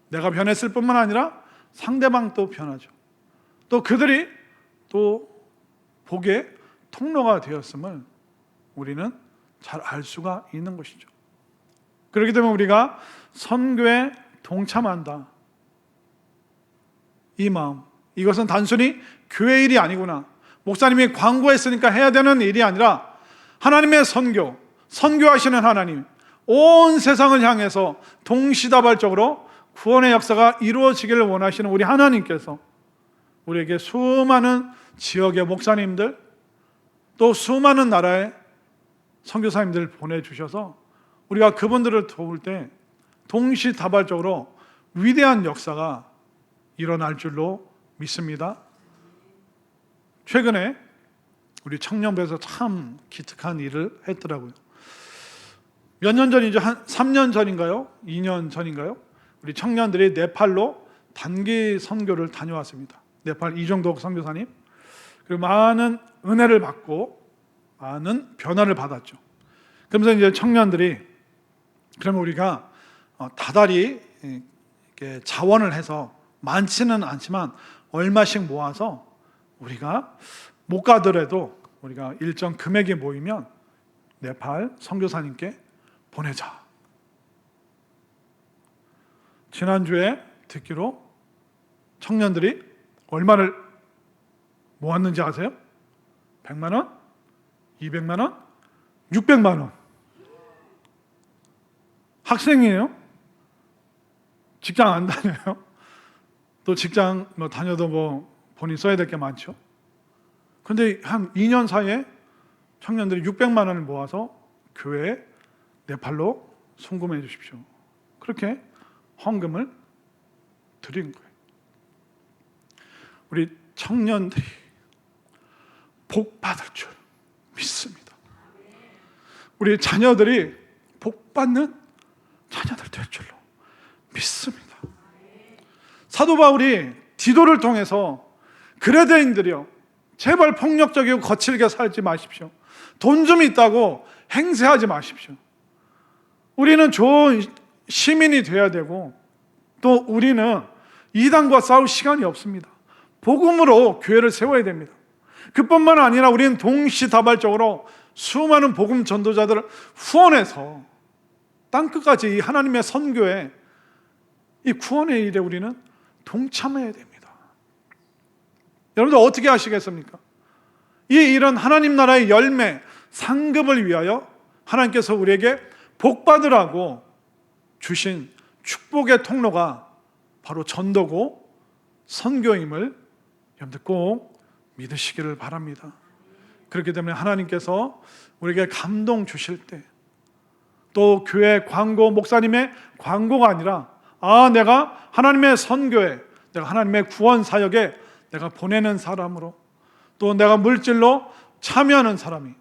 내가 변했을 뿐만 아니라 상대방도 변하죠. 또 그들이 또 복의 통로가 되었음을 우리는 잘 알 수가 있는 것이죠. 그렇기 때문에 우리가 선교에 동참한다, 이 마음, 이것은 단순히 교회 일이 아니구나, 목사님이 광고했으니까 해야 되는 일이 아니라 하나님의 선교하시는 하나님, 온 세상을 향해서 동시다발적으로 구원의 역사가 이루어지기를 원하시는 우리 하나님께서 우리에게 수많은 지역의 목사님들, 또 수많은 나라의 선교사님들 보내주셔서 우리가 그분들을 도울 때 동시다발적으로 위대한 역사가 일어날 줄로 믿습니다. 최근에 우리 청년부에서 참 기특한 일을 했더라고요. 몇 년 전이죠? 한 3년 전인가요? 2년 전인가요? 우리 청년들이 네팔로 단기 선교를 다녀왔습니다. 네팔 이종덕 선교사님. 그리고 많은 은혜를 받고 많은 변화를 받았죠. 그러면서 이제 청년들이, 그러면 우리가 다달이 이렇게 자원을 해서, 많지는 않지만 얼마씩 모아서 우리가 못 가더라도 우리가 일정 금액이 모이면 네팔 선교사님께 보내자. 지난주에 듣기로 청년들이 얼마를 모았는지 아세요? 100만 원? 200만 원? 600만 원. 학생이에요. 직장 안 다녀요. 또 직장 다녀도 본인 써야 될 게 많죠. 그런데 한 2년 사이에 청년들이 600만 원을 모아서 교회에 네팔로 송금해 주십시오. 그렇게 헌금을 드린 거예요. 우리 청년들이 복 받을 줄 믿습니다. 우리 자녀들이 복 받는 자녀들 될 줄로 믿습니다. 사도 바울이 디도를 통해서 그레데인들이요, 제발 폭력적이고 거칠게 살지 마십시오. 돈 좀 있다고 행세하지 마십시오. 우리는 좋은 시민이 되어야 되고, 또 우리는 이단과 싸울 시간이 없습니다. 복음으로 교회를 세워야 됩니다. 그뿐만 아니라 우리는 동시다발적으로 수많은 복음 전도자들을 후원해서 땅끝까지 이 하나님의 선교에, 이 구원의 일에 우리는 동참해야 됩니다. 여러분들 어떻게 하시겠습니까? 이 일은 하나님 나라의 열매, 상급을 위하여 하나님께서 우리에게 복 받으라고 주신 축복의 통로가 바로 전도고 선교임을 여러분들 꼭 믿으시기를 바랍니다. 그렇기 때문에 하나님께서 우리에게 감동 주실 때, 또 교회 광고, 목사님의 광고가 아니라 내가 하나님의 선교에, 내가 하나님의 구원 사역에 내가 보내는 사람으로, 또 내가 물질로 참여하는 사람이,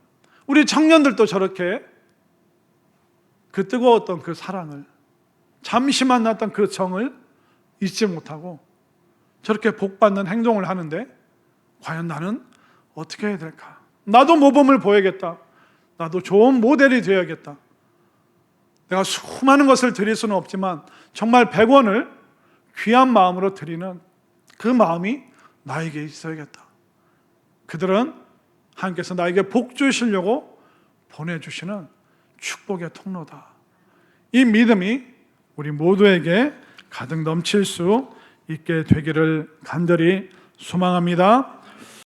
우리 청년들도 저렇게 그 뜨거웠던 그 사랑을, 잠시 만났던 그 정을 잊지 못하고 저렇게 복받는 행동을 하는데 과연 나는 어떻게 해야 될까? 나도 모범을 보여야겠다. 나도 좋은 모델이 되어야겠다. 내가 수많은 것을 드릴 수는 없지만 정말 100원을 귀한 마음으로 드리는 그 마음이 나에게 있어야겠다. 그들은 하나님께서 나에게 복 주시려고 보내주시는 축복의 통로다. 이 믿음이 우리 모두에게 가득 넘칠 수 있게 되기를 간절히 소망합니다.